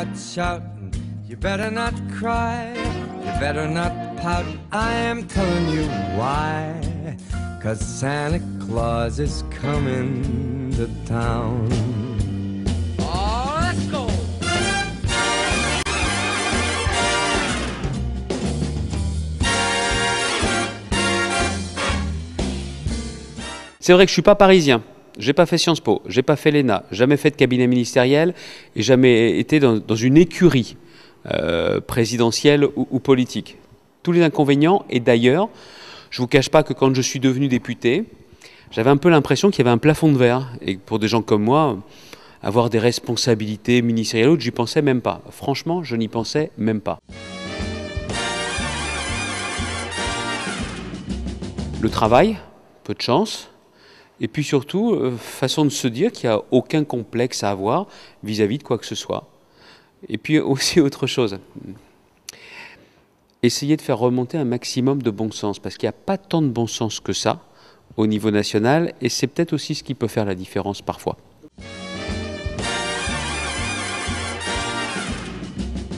watch out. You better not cry. You better not pout. I am telling you why. 'Cause Santa Claus is coming to town. Oh, let's go! C'est vrai que je suis pas parisien. J'ai pas fait Sciences Po, j'ai pas fait l'ENA, jamais fait de cabinet ministériel et jamais été dans une écurie présidentielle ou politique. Tous les inconvénients, et d'ailleurs, je vous cache pas que quand je suis devenu député, j'avais un peu l'impression qu'il y avait un plafond de verre. Et pour des gens comme moi, avoir des responsabilités ministérielles ou autres, j'y pensais même pas. Franchement, je n'y pensais même pas. Le travail, peu de chance. Et puis surtout, façon de se dire qu'il n'y a aucun complexe à avoir vis-à-vis de quoi que ce soit. Et puis aussi autre chose. Essayer de faire remonter un maximum de bon sens, parce qu'il n'y a pas tant de bon sens que ça au niveau national, et c'est peut-être aussi ce qui peut faire la différence parfois.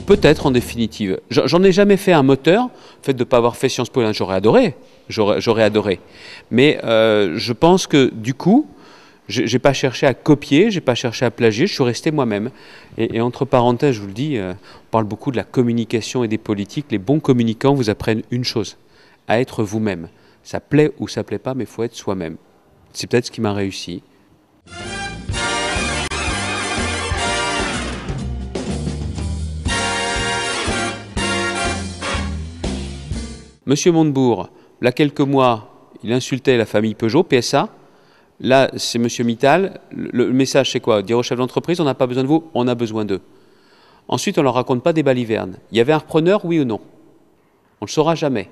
Peut-être en définitive. J'en ai jamais fait un moteur. Le fait de ne pas avoir fait Sciences Po, j'aurais adoré. J'aurais adoré. Mais je pense que du coup, j'ai pas cherché à copier, j'ai pas cherché à plagier, je suis resté moi-même. Et entre parenthèses, je vous le dis, on parle beaucoup de la communication et des politiques. Les bons communicants vous apprennent une chose, à être vous-même. Ça plaît ou ça plaît pas, mais il faut être soi-même. C'est peut-être ce qui m'a réussi. Monsieur Montebourg, là quelques mois, il insultait la famille Peugeot, PSA. Là, c'est Monsieur Mittal. Le message, c'est quoi? Dire aux chefs d'entreprise, on n'a pas besoin de vous, on a besoin d'eux. Ensuite, on ne leur raconte pas des balivernes. Il y avait un repreneur, oui ou non? On ne le saura jamais.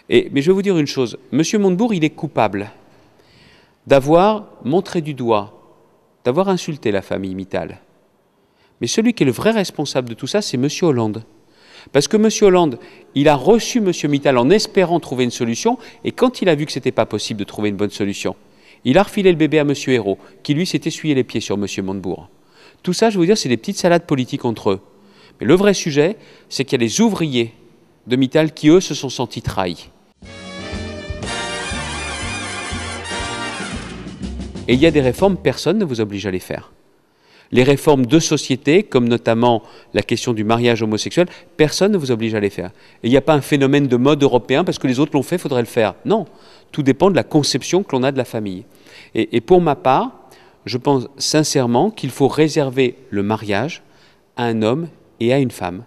Mais je vais vous dire une chose. Monsieur Montebourg, il est coupable d'avoir montré du doigt, d'avoir insulté la famille Mittal. Mais celui qui est le vrai responsable de tout ça, c'est Monsieur Hollande. Parce que M. Hollande, il a reçu M. Mittal en espérant trouver une solution, et quand il a vu que ce n'était pas possible de trouver une bonne solution, il a refilé le bébé à M. Hérault, qui lui s'est essuyé les pieds sur M. Montebourg. Tout ça, je veux dire, c'est des petites salades politiques entre eux. Mais le vrai sujet, c'est qu'il y a les ouvriers de Mittal qui, eux, se sont sentis trahis. Et il y a des réformes, personne ne vous oblige à les faire. Les réformes de société, comme notamment la question du mariage homosexuel, personne ne vous oblige à les faire. Et il n'y a pas un phénomène de mode européen, parce que les autres l'ont fait, il faudrait le faire. Non, tout dépend de la conception que l'on a de la famille. Et pour ma part, je pense sincèrement qu'il faut réserver le mariage à un homme et à une femme.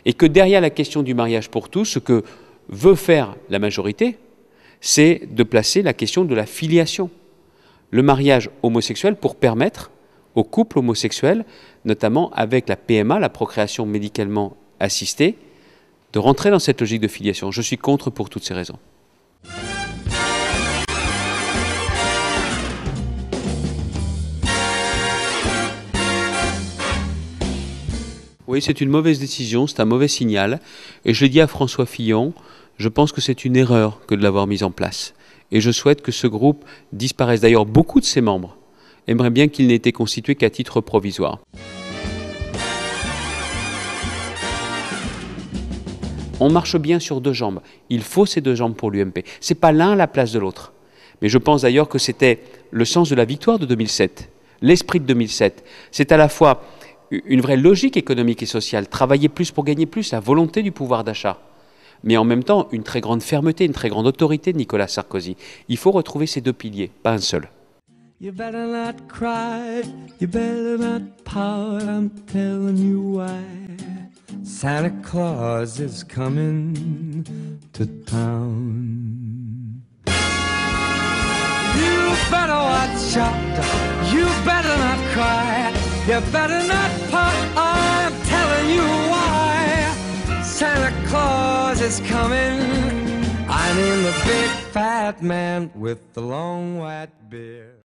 Et que derrière la question du mariage pour tous, ce que veut faire la majorité, c'est de placer la question de la filiation. Le mariage homosexuel pour permettre aux couples homosexuels, notamment avec la PMA, la procréation médicalement assistée, de rentrer dans cette logique de filiation. Je suis contre pour toutes ces raisons. Oui, c'est une mauvaise décision, c'est un mauvais signal. Et je l'ai dit à François Fillon, je pense que c'est une erreur que de l'avoir mise en place. Et je souhaite que ce groupe disparaisse. D'ailleurs, beaucoup de ses membres aimeraient bien qu'il n'ait été constitué qu'à titre provisoire. On marche bien sur deux jambes. Il faut ces deux jambes pour l'UMP. Ce n'est pas l'un à la place de l'autre. Mais je pense d'ailleurs que c'était le sens de la victoire de 2007, l'esprit de 2007. C'est à la fois une vraie logique économique et sociale, travailler plus pour gagner plus, la volonté du pouvoir d'achat, mais en même temps une très grande fermeté, une très grande autorité de Nicolas Sarkozy. Il faut retrouver ces deux piliers, pas un seul. You better not cry, you better not pout, I'm telling you why. Santa Claus is coming to town. You better watch out, you better not cry, you better not pout, I'm telling you why. Santa Claus is coming, I mean the big fat man with the long white beard.